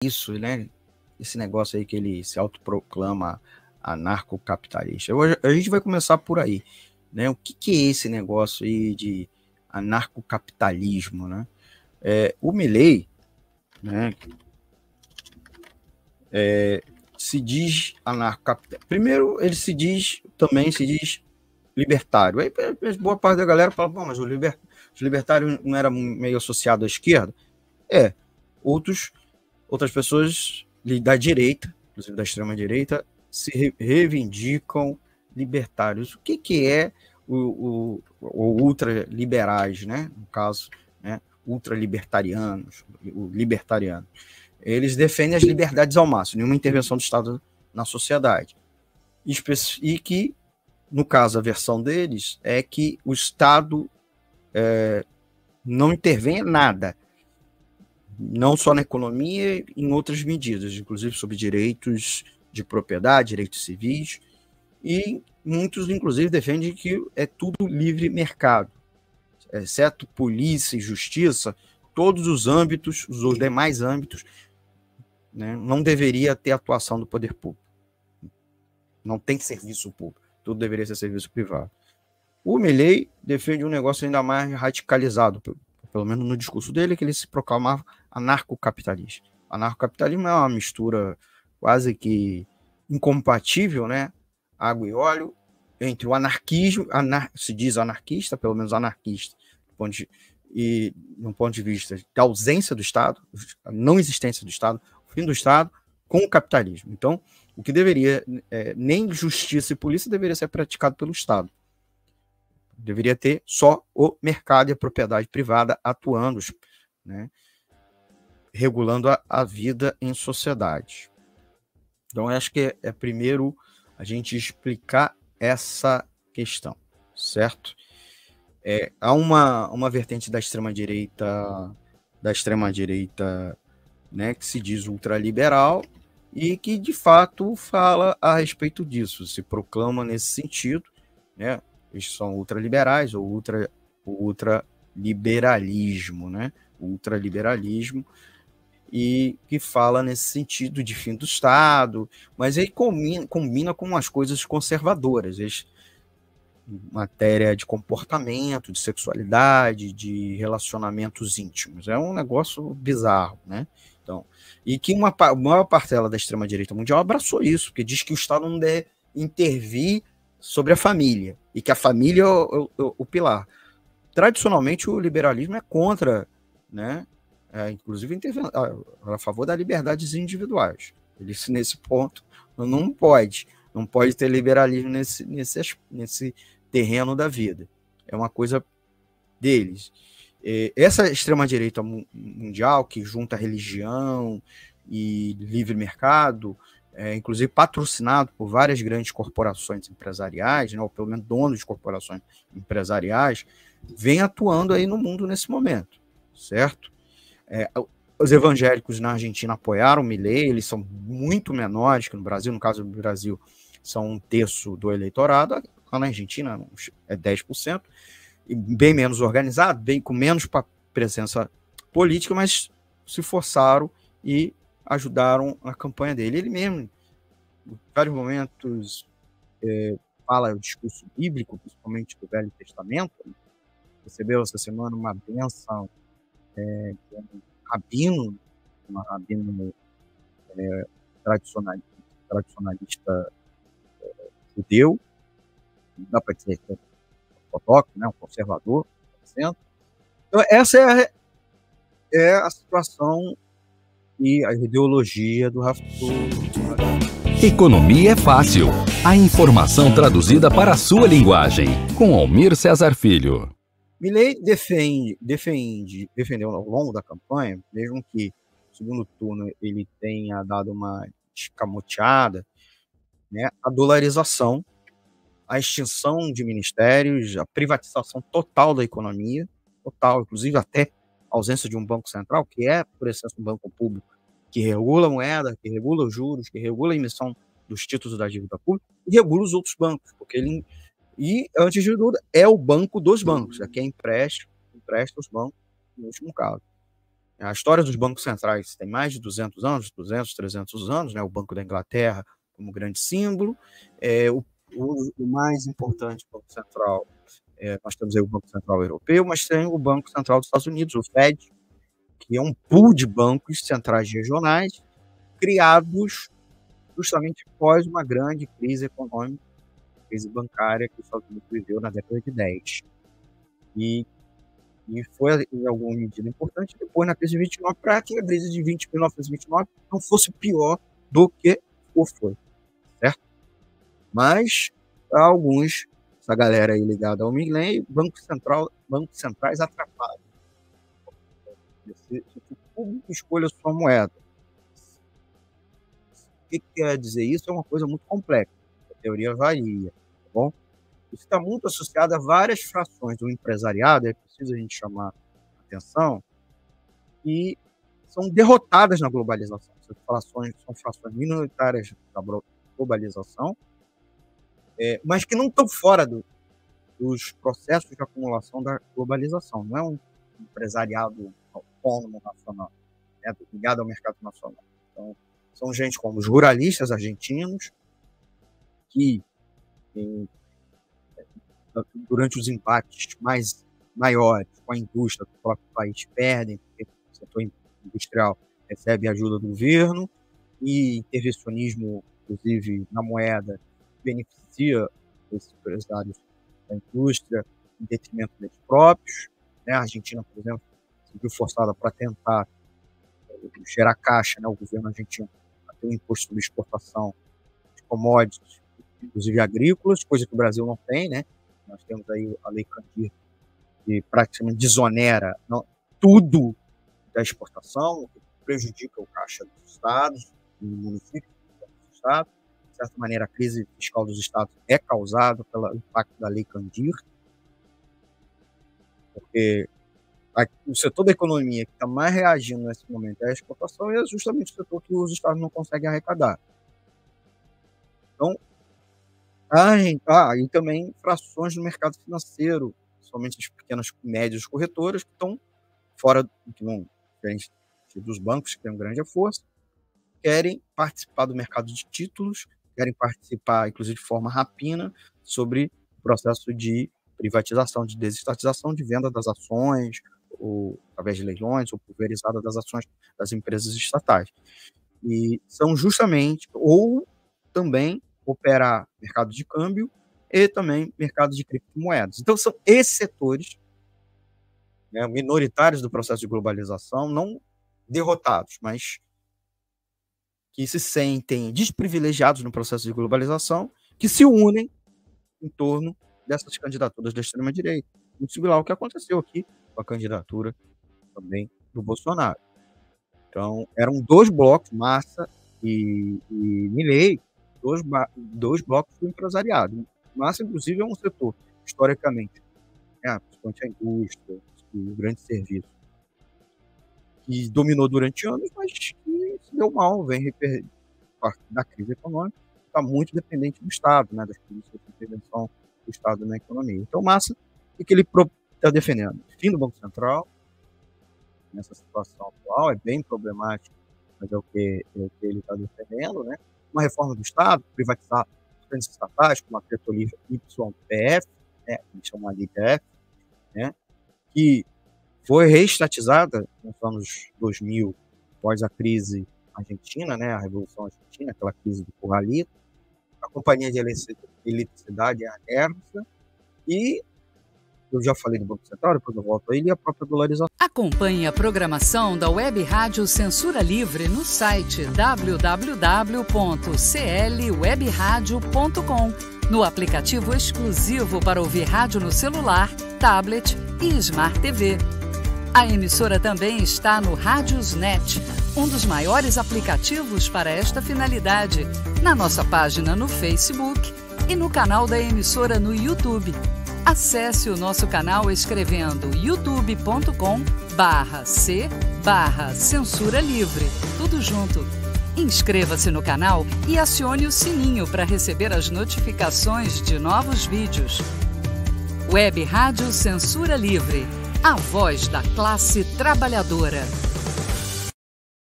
isso, né? Esse negócio aí que ele se autoproclama anarcocapitalista. Hoje a gente vai começar por aí, né? O que é esse negócio aí de anarcocapitalismo, né? O Milei, né? Se diz anarcocapitalista. Primeiro, ele também se diz libertário. Aí boa parte da galera fala, bom, mas os libertários não era meio associado à esquerda? Outras pessoas da direita, inclusive da extrema-direita, se reivindicam libertários. O que é o ultraliberais, né? No caso, né? Ultralibertarianos, o libertariano. Eles defendem as liberdades ao máximo, nenhuma intervenção do Estado na sociedade. E que, no caso, a versão deles é que o Estado não intervém em nada, não só na economia, em outras medidas, inclusive sobre direitos de propriedade, direitos civis, e muitos, inclusive, defendem que é tudo livre mercado, exceto polícia e justiça, todos os âmbitos, os demais âmbitos, né, não deveria ter atuação do poder público. Não tem serviço público, tudo deveria ser serviço privado. O Milei defende um negócio ainda mais radicalizado, pelo menos no discurso dele, que ele se proclamava anarcocapitalista. Anarcocapitalismo é uma mistura quase que incompatível, né? Água e óleo, entre o anarquismo, se diz anarquista, pelo menos anarquista, e no ponto de vista da ausência do Estado, a não existência do Estado, o fim do Estado, com o capitalismo. Então, o que deveria, nem justiça e polícia deveria ser praticado pelo Estado. Deveria ter só o mercado e a propriedade privada atuando, né, regulando a vida em sociedade. Então, eu acho que é primeiro a gente explicar essa questão, certo? Há uma vertente da extrema-direita, né, que se diz ultraliberal e que, de fato, fala a respeito disso, se proclama nesse sentido, né? Eles são ultraliberais ou ultraliberalismo, né? Ultraliberalismo, e que fala nesse sentido de fim do Estado, mas ele combina com as coisas conservadoras, matéria de comportamento, de sexualidade, de relacionamentos íntimos. É um negócio bizarro, né? Então, e que uma maior parcela da extrema-direita mundial abraçou isso, porque diz que o Estado não deve intervir sobre a família, e que a família é o pilar. Tradicionalmente, o liberalismo é contra, né? Inclusive a favor das liberdades individuais. Ele, nesse ponto, não pode ter liberalismo nesse terreno da vida. É uma coisa deles. Essa extrema-direita mundial, que junta religião e livre mercado, inclusive patrocinado por várias grandes corporações empresariais, né, ou pelo menos donos de corporações empresariais, vem atuando aí no mundo nesse momento, certo? Os evangélicos na Argentina apoiaram o Milei, eles são muito menores que no Brasil, no caso do Brasil, são 1/3 do eleitorado, lá na Argentina é 10%, e bem menos organizado, bem com menos presença política, mas se forçaram e ajudaram a campanha dele. Ele mesmo, em vários momentos, fala o discurso bíblico, principalmente do Velho Testamento. Recebeu essa semana uma bênção de um rabino tradicionalista judeu, não dá para dizer que é ortodoxo, né, um conservador, então essa é a situação e a ideologia do Rafa. Economia é fácil. A informação traduzida para a sua linguagem. Com Almir Cesar Filho. Milei defendeu ao longo da campanha, mesmo que no segundo turno ele tenha dado uma escamoteada, né, a dolarização, a extinção de ministérios, a privatização total da economia, total, inclusive até a ausência de um banco central, que é, por excesso, um banco público, que regula a moeda, que regula os juros, que regula a emissão dos títulos da dívida pública e regula os outros bancos, porque ele, e, antes de tudo, é o banco dos bancos, é quem empresta os bancos, no último caso. A história dos bancos centrais tem mais de 200 anos, 200, 300 anos, né? O Banco da Inglaterra como grande símbolo. O mais importante Banco Central, nós temos aí o Banco Central Europeu, mas tem o Banco Central dos Estados Unidos, o Fed, que é um pool de bancos centrais regionais criados justamente após uma grande crise econômica, crise bancária que os Estados Unidos viveu na década de 10. E foi, em alguma medida, importante depois na crise de 29, para que a crise de 1929 não fosse pior do que foi, certo? Mas, para alguns, essa galera aí ligada ao milênio, bancos centrais atrapalham. Se o público escolhe a sua moeda. O que quer dizer isso? É uma coisa muito complexa. A teoria varia, tá bom? Isso está muito associado a várias frações do empresariado, é preciso a gente chamar a atenção, que são derrotadas na globalização. Essas frações são frações minoritárias da globalização, mas que não estão fora dos processos de acumulação da globalização. Não é um empresariado autônomo nacional, ligado ao mercado nacional. Então, são gente como os ruralistas argentinos, que durante os embates maiores com a indústria do próprio país perdem, porque o setor industrial recebe ajuda do governo, e intervencionismo, inclusive na moeda, beneficia esses empresários da indústria em detrimento deles próprios. A Argentina, por exemplo, se viu forçada para tentar gerar caixa, o governo argentino tem um imposto sobre exportação de commodities, inclusive agrícolas, coisa que o Brasil não tem, né? Nós temos aí a Lei Candir, que praticamente desonera tudo da exportação, o que prejudica o caixa dos estados, do município, dos estados. De certa maneira, a crise fiscal dos estados é causada pelo impacto da Lei Candir, porque o setor da economia que está mais reagindo nesse momento à exportação é justamente o setor que os estados não conseguem arrecadar. Então, e também frações no mercado financeiro, somente as pequenas e médias corretoras que estão fora, que não, diferente dos bancos, que têm grande força, querem participar do mercado de títulos, querem participar, inclusive de forma rapina, sobre o processo de privatização, de desestatização, de venda das ações, ou através de leilões, ou pulverizada das ações das empresas estatais. E são justamente, ou também operar mercado de câmbio e também mercado de criptomoedas. Então, são esses setores, minoritários do processo de globalização, não derrotados, mas que se sentem desprivilegiados no processo de globalização, que se unem em torno dessas candidaturas da extrema-direita. Muito similar ao que aconteceu aqui com a candidatura também do Bolsonaro. Então, eram dois blocos, Massa e Milei, dois blocos do empresariado. Massa, inclusive, é um setor, historicamente, principalmente a indústria, o grande serviço, que dominou durante anos, mas que se deu mal, vem da crise econômica, está muito dependente do Estado, das políticas de intervenção do Estado na economia. Então, Massa, o que ele está defendendo? Fim do Banco Central, nessa situação atual, é bem problemático, mas é o que ele está defendendo, Uma reforma do Estado, privatizar grandes estatais, como a Petrolífera YPF, que eles chamam de IPF, que foi reestatizada nos anos 2000, após a crise argentina, a Revolução Argentina, aquela crise do Corralito, a Companhia de Eletricidade, a ERSA, e eu já falei do Banco Central, depois eu volto a ele, e a própria dolarização. Acompanhe a programação da Web Rádio Censura Livre no site www.clwebradio.com, no aplicativo exclusivo para ouvir rádio no celular, tablet e Smart TV. A emissora também está no Radiosnet, um dos maiores aplicativos para esta finalidade, na nossa página no Facebook e no canal da emissora no YouTube. Acesse o nosso canal escrevendo youtube.com/c/censura livre, tudo junto. Inscreva-se no canal e acione o sininho para receber as notificações de novos vídeos. Web Rádio Censura Livre, a voz da classe trabalhadora.